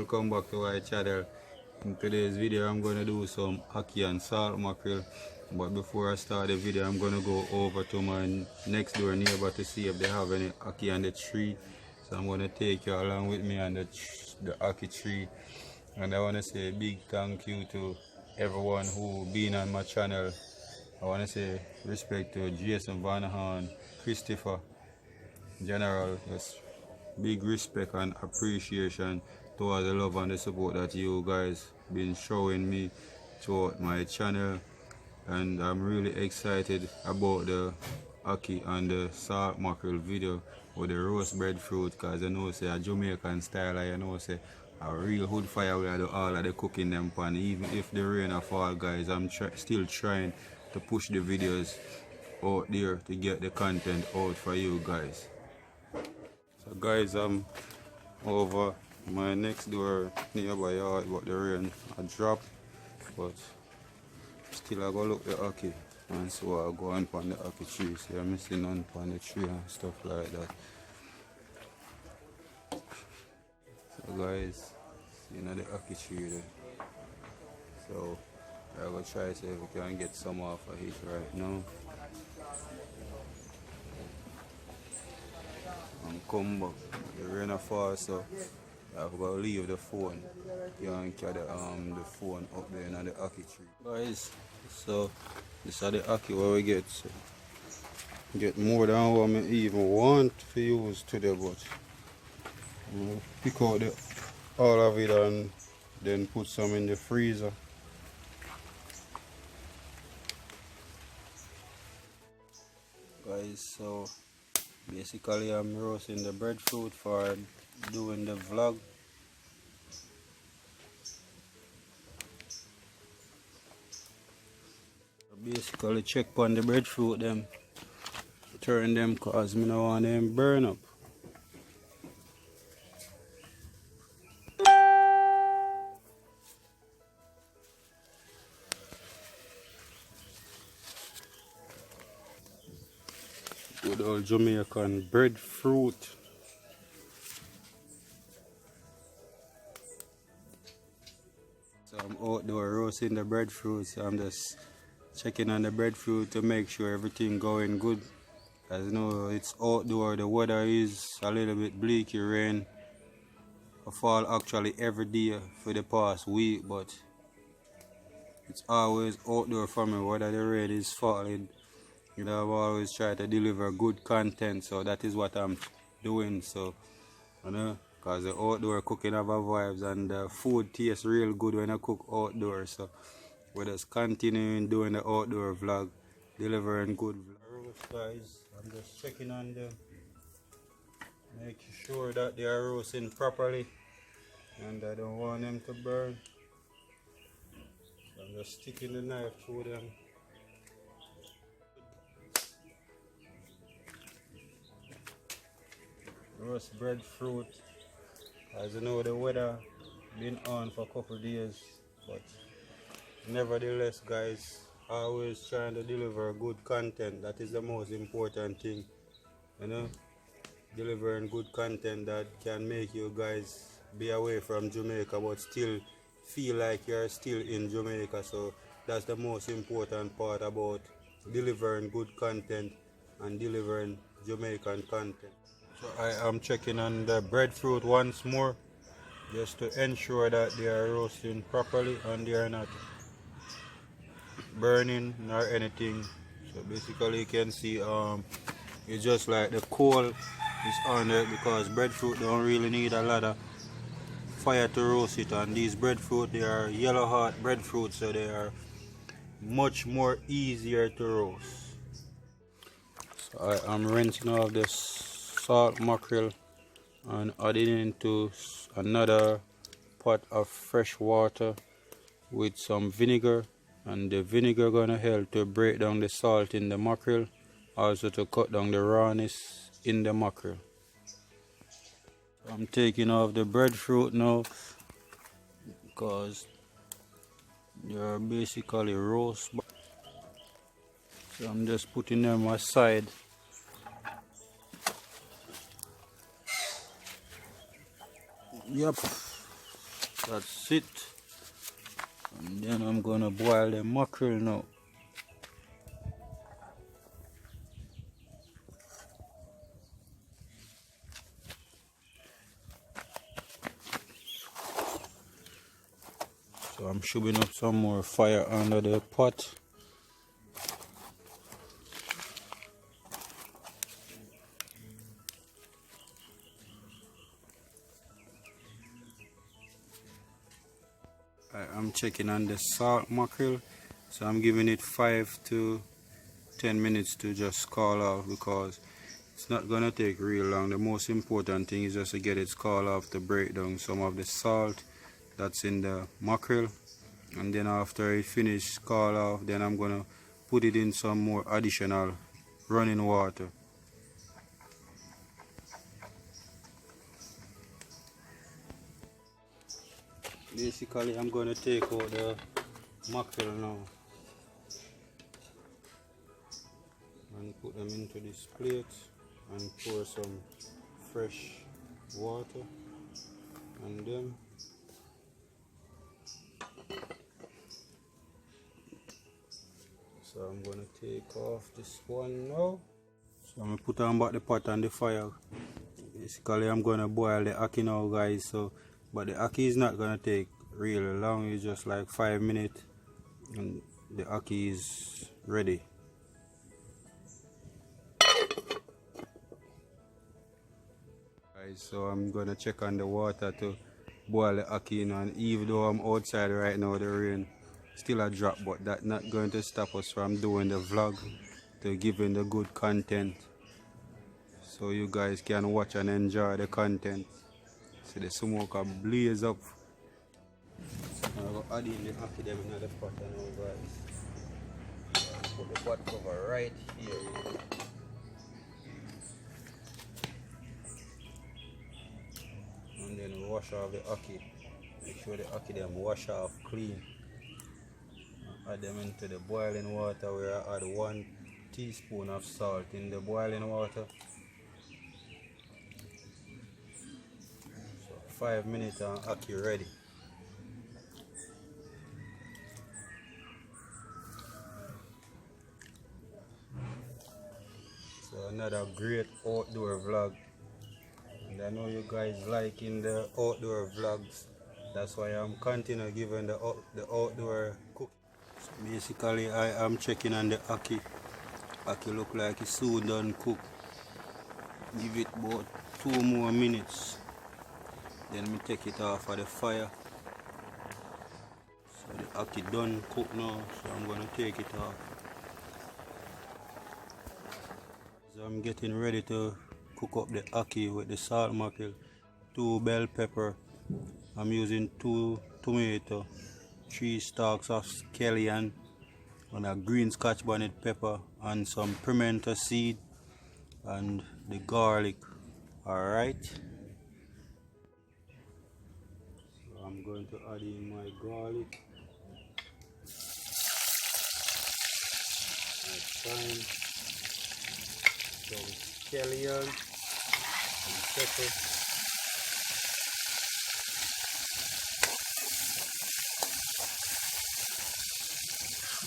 welcome back to my channel. In today's video I'm going to do some ackee and salt mackerel, but before I start the video I'm going to go over to my next door neighbor to see if they have any ackee on the tree. So I'm going to take you along with me on the ackee tree, and I want to say a big thank you to everyone who been on my channel. I want to say respect to Jason Van Horn, Christopher, General. Yes, big respect and appreciation to all the love and the support that you guys been showing me throughout my channel, and I'm really excited about the ackee and the salt mackerel video with the roast breadfruit, because I know say a Jamaican style, I know say a real hood fire where I do all of the cooking them pan. Even if the rain or fall, guys, I'm still trying to push the videos out there to get the content out for you guys. So guys, I'm over my next door nearby yard, but the rain a drop, but still I go look the ackee, and so I go on the ackee tree. See, I'm missing on the tree and stuff like that. So guys, see the ackee tree there. So I go try to see if we can get some off of it right now. And come back. The rain a fall, so I've got to leave the phone. You can carry the phone up there in the ackee tree. Guys, so this is the ackee where we get more than what I even want to use today, but pick out all of it and then put some in the freezer. Guys, so basically I'm roasting the breadfruit for doing the vlog. Basically check on the breadfruit them, turn them, cause me no want them burn up. Good old Jamaican breadfruit. So I'm outdoor roasting the breadfruit, so I'm just checking on the breadfruit to make sure everything going good. As you know, it's outdoor, the weather is a little bit bleaky, rain fall actually every day for the past week, but it's always outdoor for me whether the rain is falling. You know, I've always tried to deliver good content, so that is what I'm doing. So, you know, because the outdoor cooking have a vibes, and the food tastes real good when I cook outdoors. So, we're just continuing doing the outdoor vlog, delivering good vlogs. Guys, I'm just checking on them, making sure that they are roasting properly, and I don't want them to burn. So I'm just sticking the knife through them. Roast breadfruit. As you know, the weather been on for a couple of days, but nevertheless, guys, always trying to deliver good content. That is the most important thing, you know, delivering good content that can make you guys be away from Jamaica but still feel like you're still in Jamaica. So that's the most important part about delivering good content and delivering Jamaican content. So I am checking on the breadfruit once more, just to ensure that they are roasting properly and they are not burning or anything. So basically you can see it's just like the coal is on it, because breadfruit don't really need a lot of fire to roast it, and these breadfruit, they are yellow heart breadfruit, so they are much more easier to roast. So I am rinsing off this salt mackerel and adding into another pot of fresh water with some vinegar, and the vinegar gonna help to break down the salt in the mackerel, also to cut down the rawness in the mackerel. So I'm taking off the breadfruit now, because they are basically roast. So I'm just putting them aside. Yep. That's it. And then I'm gonna boil the mackerel now. So I'm shoving up some more fire under the pot. I'm checking on the salt mackerel, so I'm giving it 5 to 10 minutes to just scald off, because it's not gonna take real long. The most important thing is just to get it scald off to break down some of the salt that's in the mackerel. And then after it finishes scald off, then I'm gonna put it in some more additional running water. Basically, I'm gonna take out the mackerel now and put them into this plate and pour some fresh water on them. So I'm gonna take off this one now. So I'm gonna put on back the pot on the fire. Basically, I'm gonna boil the ackee now, guys. But the ackee is not gonna take really long. It's just like 5 minutes, and the ackee is ready. Guys, so I'm gonna check on the water to boil the ackee now. And even though I'm outside right now, the rain still a drop, but that's not going to stop us from doing the vlog, to giving the good content, so you guys can watch and enjoy the content. See the smoke blaze up. I'm going to add in the ackee them in the pot now, guys. Put the pot cover right here. And then wash off the ackee. Make sure the ackee them wash off clean. Add them into the boiling water, where I add 1 teaspoon of salt in the boiling water. So 5 minutes and ackee ready. So another great outdoor vlog, and I know you guys liking the outdoor vlogs. That's why I'm continuing giving the outdoor cooking. So basically, I am checking on the ackee. Ackee look like it's soon done cook. Give it about 2 more minutes. Then me take it off of the fire. So the ackee done cook now, so I'm gonna take it off. So I'm getting ready to cook up the ackee with the salt mackerel, 2 bell pepper. I'm using 2 tomato, 3 stalks of scallion, and a green scotch bonnet pepper, and some pimento seed, and the garlic. Alright. So I'm going to add in my garlic, my thyme, some scallion and pepper.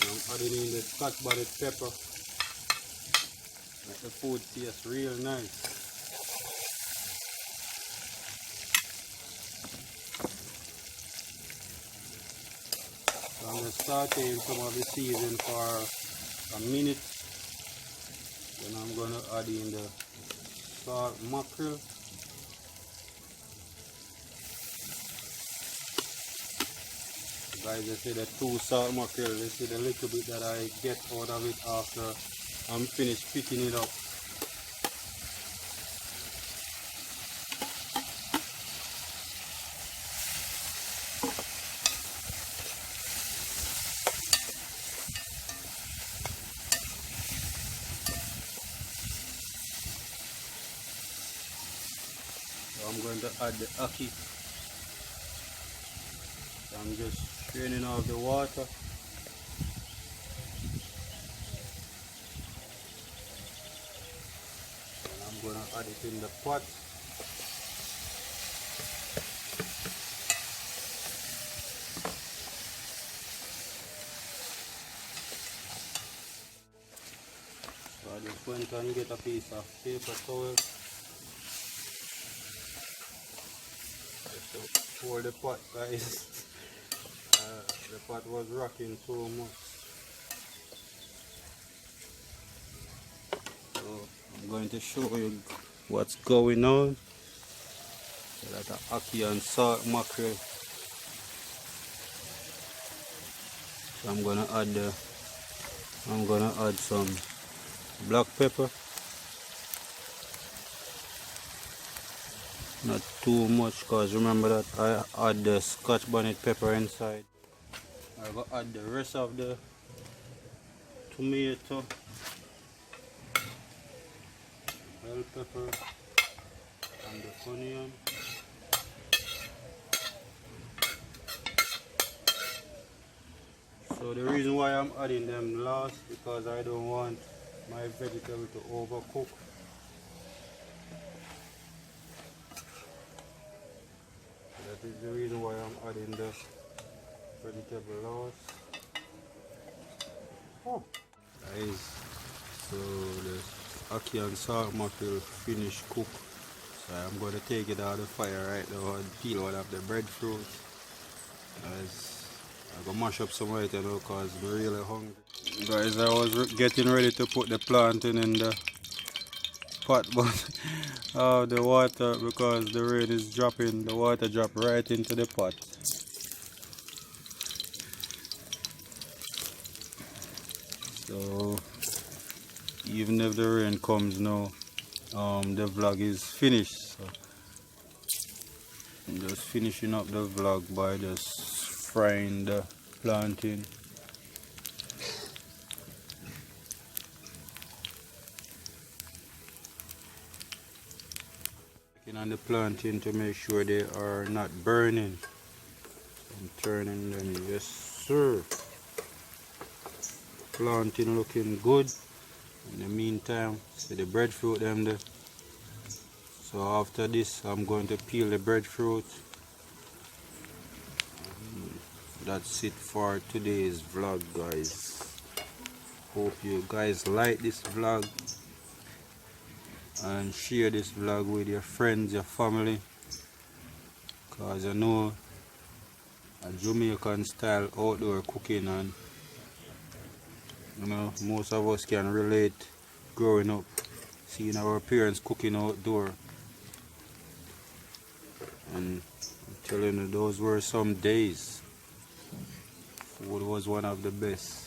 I'm adding in the scotch bonnet pepper. Make the food taste real nice. So I'm going to saute in some of the seasoning for a minute. Then I'm going to add in the salt mackerel. Guys, you see the 2 salt mackerel. You see the little bit that I get out of it after I'm finished picking it up. So I'm going to add the ackee. So I'm just straining off the water. And I'm going to add it in the pot. I just went and get a piece of paper towel just to pour the pot, guys. The pot was rocking so much. So I'm going to show you what's going on. Like a ackee and salt mackerel. So I'm gonna add some black pepper. Not too much, because remember that I add the Scotch bonnet pepper inside. I'm gonna add the rest of the tomato, bell pepper, and the onion. So the reason why I'm adding them last, because I don't want my vegetable to overcook. That is the reason why I'm adding the vegetable last. Oh. Guys, so the ackee and salt mackerel finished cook. So I'm going to take it out of the fire right now and peel one of the breadfruit. Guys, I'm going to mash up some right now because I'm really hungry. Guys, I was getting ready to put the plantain in the pot, but the water, because the rain is dropping, the water dropped right into the pot. So even if the rain comes now, the vlog is finished. So I'm just finishing up the vlog by just frying the plantain. Checking on the plantain to make sure they are not burning. I'm turning them, yes sir. Plantain looking good. In the meantime, see the breadfruit them there. So after this, I'm going to peel the breadfruit. That's it for today's vlog, guys. Hope you guys like this vlog and share this vlog with your friends, your family, because I know a Jamaican style outdoor cooking, and you know, most of us can relate growing up seeing our parents cooking outdoor, and I'm telling you, those were some days. Food was one of the best.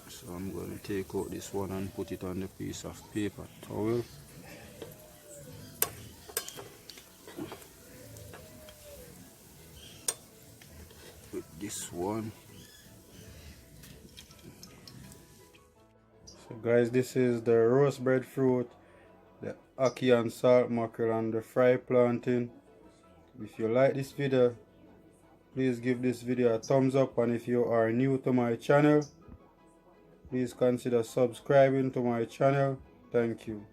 So I'm going to take out this one and put it on the piece of paper towel. With this one. So guys, this is the roast breadfruit, the ackee and salt mackerel, and the fried plantain. If you like this video, please give this video a thumbs up, and if you are new to my channel, please consider subscribing to my channel. Thank you.